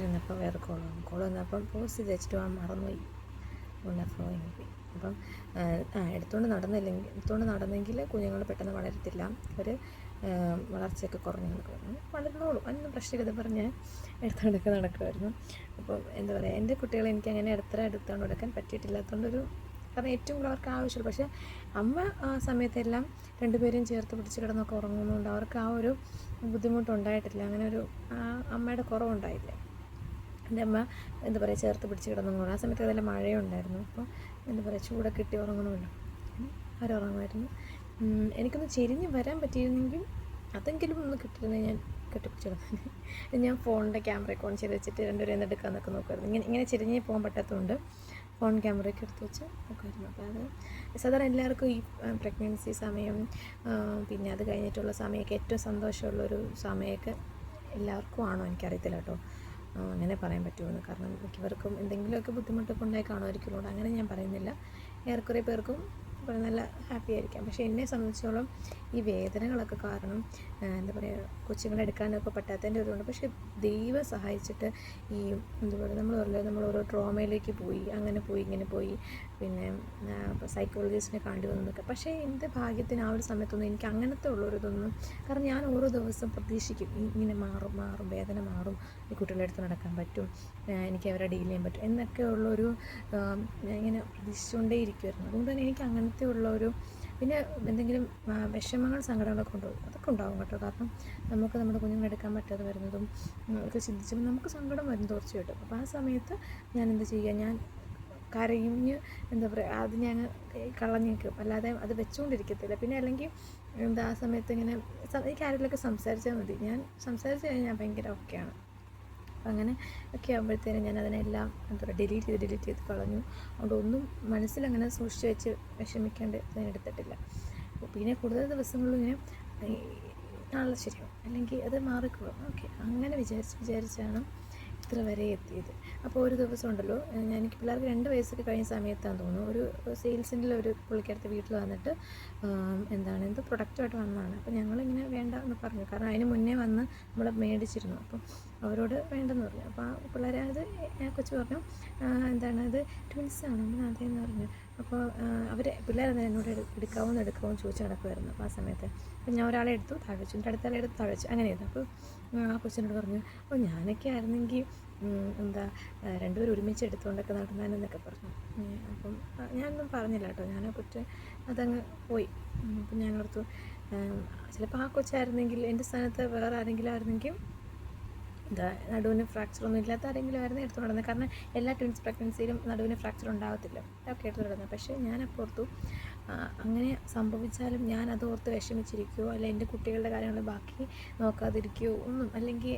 കേട്ടോണ്ടിരുന്നപ്പോൾ വേറെ കോൾ വന്നപ്പം പോസ്റ്റ് ചെയ്ത് വെച്ചിട്ട് മറന്നുപോയി. ഫ്ലോയിങ് പോയി. അപ്പം എടുത്തുകൊണ്ട് നടന്നെങ്കിൽ കുഞ്ഞുങ്ങൾ പെട്ടെന്ന് വളരത്തില്ല, അവർ വളർച്ചയൊക്കെ കുറഞ്ഞ് നടക്കുമായിരുന്നു. വളർന്നോളും, അതിനൊന്നും പ്രശ്നമില്ല പറഞ്ഞ് എടുത്തുകൊണ്ടൊക്കെ നടക്കുമായിരുന്നു. അപ്പം എന്താ പറയുക, എൻ്റെ കുട്ടികളെ എനിക്കങ്ങനെ എടുത്തുകൊണ്ട് നടക്കാൻ പറ്റിയിട്ടില്ലാത്തതുകൊണ്ടൊരു, കാരണം ഏറ്റവും കൂടുതൽ അവർക്ക് ആവശ്യമുള്ളൂ. പക്ഷേ അമ്മ ആ സമയത്തെല്ലാം രണ്ടുപേരും ചേർത്ത് പിടിച്ച് കിടന്നൊക്കെ ഉറങ്ങുന്നതുകൊണ്ട് അവർക്ക് ആ ഒരു ബുദ്ധിമുട്ടുണ്ടായിട്ടില്ല. അങ്ങനെ ഒരു അമ്മയുടെ കുറവുണ്ടായില്ല. എൻ്റെ അമ്മ എന്താ പറയുക ചേർത്ത് പിടിച്ച് കിടന്നു. ആ സമയത്ത് നല്ല മഴയുണ്ടായിരുന്നു. അപ്പോൾ എന്താ പറയുക ചൂടൊക്കെ കിട്ടി ഉറങ്ങണമല്ലോ, അവരുറങ്ങുമായിരുന്നു. എനിക്കൊന്ന് ചെരിഞ്ഞ് വരാൻ പറ്റിയിരുന്നെങ്കിൽ അതെങ്കിലും ഒന്ന് കിട്ടിയിരുന്നെങ്കിൽ ഞാൻ കെട്ടിപ്പിടിച്ചിടുന്നത്. ഞാൻ ഫോണിൻ്റെ ക്യാമറയൊക്കെ ഓൺ ചെയ്ത് വെച്ചിട്ട് രണ്ടുപേരും എടുക്കാമെന്നൊക്കെ നോക്കുമായിരുന്നു. ഇങ്ങനെ ചെരിഞ്ഞ് പോകാൻ പറ്റാത്തതുകൊണ്ട് ഫോൺ ക്യാമറയൊക്കെ എടുത്ത് വെച്ച് നോക്കുമായിരുന്നു. അപ്പോൾ അത് സാധാരണ എല്ലാവർക്കും ഈ പ്രഗ്നൻസി സമയം പിന്നെ അത് കഴിഞ്ഞിട്ടുള്ള സമയമൊക്കെ ഏറ്റവും സന്തോഷമുള്ളൊരു സമയമൊക്കെ എല്ലാവർക്കും ആണോ എനിക്കറിയത്തില്ല കേട്ടോ, അങ്ങനെ പറയാൻ പറ്റുമെന്ന്. കാരണം മിക്കവർക്കും എന്തെങ്കിലുമൊക്കെ ബുദ്ധിമുട്ടൊക്കെ ഉണ്ടായി കാണുമായിരിക്കും. അങ്ങനെ ഞാൻ പറയുന്നില്ല, ഏറെക്കുറെ പേർക്കും നല്ല ഹാപ്പി ആയിരിക്കാം. പക്ഷേ എന്നെ സംബന്ധിച്ചോളം ഈ വേദനകളൊക്കെ കാരണം എന്താ പറയുക കൊച്ചുങ്ങളെ എടുക്കാനൊക്കെ പറ്റാത്തതിൻ്റെ ഇതുകൊണ്ട്. പക്ഷേ ദൈവം സഹായിച്ചിട്ട് ഈ എന്താ പറയുക നമ്മൾ ഓരോ ട്രോമയിലേക്ക് പോയി, അങ്ങനെ പോയി ഇങ്ങനെ പോയി, പിന്നെ സൈക്കോളജിസ്റ്റിനെ കാണ്ടി വന്നതൊക്കെ. പക്ഷേ എൻ്റെ ഭാഗ്യത്തിന് ആ ഒരു സമയത്തൊന്നും എനിക്ക് അങ്ങനത്തെ ഉള്ളൊരിതൊന്നും, കാരണം ഞാൻ ഓരോ ദിവസം പ്രതീക്ഷിക്കും ഇങ്ങനെ മാറും വേദന മാറും, ഈ കുട്ടികളെ എടുത്ത് നടക്കാൻ പറ്റും, എനിക്ക് അവരെ ഡീൽ ചെയ്യാൻ പറ്റും എന്നൊക്കെ ഉള്ളൊരു ഇങ്ങനെ പ്രതീക്ഷിച്ചുകൊണ്ടേ ഇരിക്കുമായിരുന്നു. അതുകൊണ്ട് തന്നെ എനിക്ക് അങ്ങനത്തെ ഉള്ളൊരു, പിന്നെ എന്തെങ്കിലും വിഷമങ്ങൾ സങ്കടങ്ങളൊക്കെ ഉണ്ടാവും, അതൊക്കെ ഉണ്ടാവും കേട്ടോ. കാരണം നമുക്ക് നമ്മുടെ കുഞ്ഞുങ്ങളെടുക്കാൻ പറ്റാതെ വരുന്നതും ഒക്കെ ചിന്തിച്ചപ്പോൾ നമുക്ക് സങ്കടം വരും തീർച്ചയായിട്ടും. അപ്പോൾ ആ സമയത്ത് ഞാൻ എന്താ ചെയ്യുക, ഞാൻ കരഞ്ഞ് എന്താ പറയുക അത് ഞാൻ കളഞ്ഞ് നിൽക്കും, അല്ലാതെ അത് വെച്ചുകൊണ്ടിരിക്കത്തില്ല. പിന്നെ അല്ലെങ്കിൽ എന്താ ആ സമയത്ത് ഇങ്ങനെ എനിക്ക് ആരെങ്കിലുമൊക്കെ സംസാരിച്ചാൽ മതി, ഞാൻ സംസാരിച്ച് കഴിഞ്ഞാൽ ഞാൻ ഭയങ്കര ഓക്കെയാണ്. അപ്പം അങ്ങനെ ഒക്കെ ആകുമ്പോഴത്തേനും ഞാൻ അതിനെല്ലാം എന്താ പറയുക ഡിലീറ്റ് ചെയ്ത് കളഞ്ഞു. അതുകൊണ്ട് ഒന്നും മനസ്സിലങ്ങനെ സൂക്ഷിച്ച് വെച്ച് വിഷമിക്കേണ്ട എടുത്തിട്ടില്ല. പിന്നെ കൂടുതൽ ദിവസങ്ങളിൽ ഇങ്ങനെ നാളെ ശരിയാവും, അല്ലെങ്കിൽ അത് മാറിക്കോളും, ഓക്കെ അങ്ങനെ വിചാരിച്ചാണ് ഇത്ര വരെ എത്തിയത്. അപ്പോൾ ഒരു ദിവസം ഉണ്ടല്ലോ, എനിക്ക് പിള്ളേർക്ക് 2 വയസ്സൊക്കെ കഴിഞ്ഞ സമയത്താണെന്ന് തോന്നുന്നു, ഒരു സെയിൽസിൻ്റെ ഒരു പുള്ളിക്കടുത്ത് വീട്ടിൽ വന്നിട്ട് എന്ത് പ്രൊഡക്റ്റുമായിട്ട് വന്നതാണ്. അപ്പോൾ ഞങ്ങളിങ്ങനെ വേണ്ട എന്ന് പറഞ്ഞു, കാരണം അതിന് മുന്നേ വന്ന് നമ്മൾ മേടിച്ചിരുന്നു. അപ്പം അവരോട് വേണ്ടെന്ന് പറഞ്ഞു. അപ്പോൾ ആ പിള്ളേരെ അത് കൊച്ചു പറഞ്ഞു അത് ട്വിൻസാണ്, നമ്മൾ അതേന്ന് പറഞ്ഞു. അപ്പോൾ പിള്ളേരെന്താ എന്നോട് എടുക്കാവോ ചോദിച്ച് നടക്കുമായിരുന്നു. അപ്പോൾ ആ സമയത്ത് അപ്പോൾ ഞാൻ ഒരാളെ എടുത്തു താഴെ വെച്ചു, എൻ്റെ അടുത്താളെ എടുത്ത് താഴെ വെച്ചു, അങ്ങനെയായിരുന്നു. അപ്പോൾ ആ കൊച്ചിനോട് പറഞ്ഞു, അപ്പോൾ ഞാനൊക്കെ ആയിരുന്നെങ്കിൽ രണ്ടുപേരും ഒരുമിച്ച് എടുത്തുകൊണ്ടൊക്കെ നടന്നാനെന്നൊക്കെ പറഞ്ഞു. അപ്പം ഞാനൊന്നും പറഞ്ഞില്ല കേട്ടോ, അതങ്ങ് പോയി. അപ്പം ഞാനോർത്തു ചിലപ്പോൾ ആ കൊച്ചായിരുന്നെങ്കിൽ എൻ്റെ സ്ഥാനത്ത് വേറെ ആരെങ്കിലും ആയിരുന്നെങ്കിൽ നടുവിന് ഫ്രാക്ചറൊന്നും ഇല്ലാത്ത ആരെങ്കിലും ആയിരുന്നു എടുത്തു നടന്നത്. കാരണം എല്ലാ ട്വിൻസ് പ്രഗ്നൻസിയിലും നടുവിന് ഫ്രാക്ചർ ഉണ്ടാകത്തില്ല, ഒക്കെ എടുത്തു നടന്നത്. പക്ഷേ ഞാനപ്പോൾ ഓർത്തു അങ്ങനെ സംഭവിച്ചാലും ഞാൻ അതോർത്ത് വിഷമിച്ചിരിക്കുകയോ അല്ല എൻ്റെ കുട്ടികളുടെ കാര്യങ്ങൾ ബാക്കി നോക്കാതിരിക്കുകയോ ഒന്നും, അല്ലെങ്കിൽ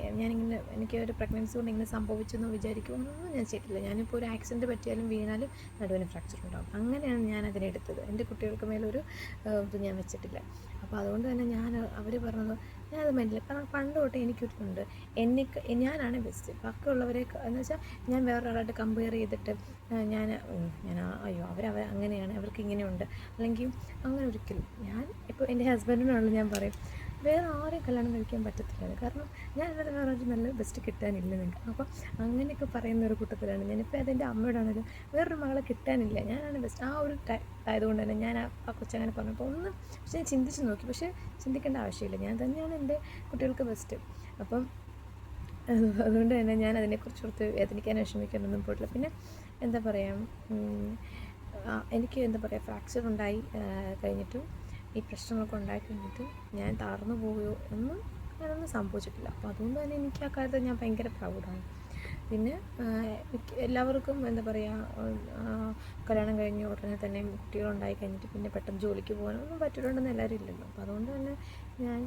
എനിക്ക് ഒരു പ്രഗ്നൻസി കൊണ്ട് ഇങ്ങനെ സംഭവിച്ചെന്നോ വിചാരിക്കുകയോ ഒന്നും ഞാൻ ചെയ്തിട്ടില്ല. ഞാനിപ്പോൾ ഒരു ആക്സിഡൻറ്റ് പറ്റിയാലും വീണാലും നടുവിന് ഫ്രാക്ചർ ഉണ്ടാകും, അങ്ങനെയാണ് ഞാൻ അതിനെടുത്തത്. എൻ്റെ കുട്ടികൾക്ക് മേലൊരു ഇത് ഞാൻ വെച്ചിട്ടില്ല. അപ്പോൾ അതുകൊണ്ട് തന്നെ അവർ പറഞ്ഞത് ഞാനത് മൈൻഡില്ല. കാരണം പണ്ട് തൊട്ടേ എനിക്കൊരിതുണ്ട്, ഞാനാണ് ബെസ്റ്റ്. ബാക്കിയുള്ളവരെ എന്ന് വെച്ചാൽ ഞാൻ വേറൊരാളായിട്ട് കമ്പയർ ചെയ്തിട്ട് ഞാൻ അയ്യോ അങ്ങനെയാണ്, അവർക്ക് ഇങ്ങനെയുണ്ട്, അല്ലെങ്കിൽ അങ്ങനെ ഒരിക്കലും. ഇപ്പോൾ എൻ്റെ ഹസ്ബൻഡിനോട് ഞാൻ പറയും വേറെ ആരെയും കല്യാണം കഴിക്കാൻ പറ്റത്തില്ല, കാരണം ഞാനത് വേറെ നല്ല ബെസ്റ്റ് കിട്ടാനില്ല നിങ്ങൾക്ക്. അപ്പോൾ അങ്ങനെയൊക്കെ പറയുന്ന ഒരു കൂട്ടത്തിലാണ് ഞാനിപ്പോൾ. അതെൻ്റെ അമ്മയോടാണെങ്കിലും വേറൊരു മകളെ കിട്ടാനില്ല, ഞാനാണ് ബെസ്റ്റ്. ആ ഒരു ആയതുകൊണ്ട് തന്നെ ഞാൻ ആ കൊച്ചങ്ങനെ പറഞ്ഞപ്പോൾ പക്ഷേ ഞാൻ ചിന്തിച്ച് നോക്കി, പക്ഷേ ചിന്തിക്കേണ്ട ആവശ്യമില്ല, ഞാൻ തന്നെയാണ് എൻ്റെ കുട്ടികൾക്ക് ബെസ്റ്റ്. അപ്പം അതുകൊണ്ട് തന്നെ ഞാൻ അതിനെക്കുറിച്ച് ഓർത്ത് വേദനിക്കാൻ വിഷമിക്കാനൊന്നും പോയിട്ടില്ല. പിന്നെ എന്താ പറയുക, എനിക്ക് ഫ്രാക്ചർ ഉണ്ടായി കഴിഞ്ഞിട്ടും ഈ പ്രശ്നങ്ങളൊക്കെ ഉണ്ടായി കഴിഞ്ഞിട്ട് ഞാൻ തളർന്നു പോവുകയോ അങ്ങനെയൊന്നും സംഭവിച്ചിട്ടില്ല. അപ്പോൾ അതുകൊണ്ട് തന്നെ എനിക്ക് ആ കാര്യത്തിൽ ഞാൻ ഭയങ്കര പ്രൗഡാണ്. പിന്നെ എല്ലാവർക്കും കല്യാണം കഴിഞ്ഞ് ഉടനെ തന്നെ കുട്ടികളുണ്ടായി കഴിഞ്ഞിട്ട് പിന്നെ പെട്ടെന്ന് ജോലിക്ക് പോകാനൊന്നും പറ്റിയിട്ടുണ്ടെന്ന് എല്ലാവരും ഇല്ലല്ലോ. അപ്പോൾ അതുകൊണ്ട് തന്നെ ഞാൻ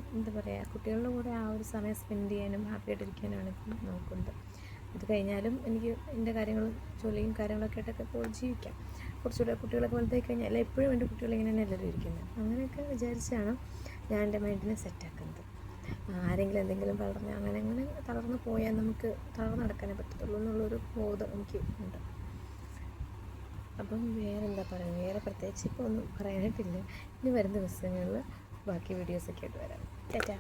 കുട്ടികളുടെ കൂടെ ആ ഒരു സമയം സ്പെൻഡ് ചെയ്യാനും ഹാപ്പി ആയിട്ടിരിക്കാനുമാണ് ഇപ്പം നോക്കുന്നത്. ഇത് കഴിഞ്ഞാലും എനിക്ക് എൻ്റെ ജോലിയും കാര്യങ്ങളൊക്കെ ആയിട്ടൊക്കെ പോയി ജീവിക്കാം. കുറച്ചുകൂടെ കുട്ടികളൊക്കെ വലുതായി കഴിഞ്ഞാൽ എപ്പോഴും എൻ്റെ കുട്ടികളിങ്ങനെ തന്നെ എല്ലാവരും ഇരിക്കുന്നത്. അങ്ങനെയൊക്കെ വിചാരിച്ചാണ് ഞാൻ എൻ്റെ മൈൻഡിനെ സെറ്റാക്കുന്നത്. ആരെങ്കിലും എന്തെങ്കിലും പറഞ്ഞാൽ അങ്ങനെ തളർന്നു പോയാൽ നമുക്ക് തളർന്നു നടക്കാനേ പറ്റത്തുള്ളൂ എന്നുള്ളൊരു ബോധം എനിക്ക് ഉണ്ട്. അപ്പം വേറെ പ്രത്യേകിച്ച് ഇപ്പോൾ ഒന്നും പറയാനായിട്ടില്ല. ഇനി വരുന്ന ദിവസങ്ങളിൽ ബാക്കി വീഡിയോസൊക്കെ ആയിട്ട് വരാം. ടാറ്റാ.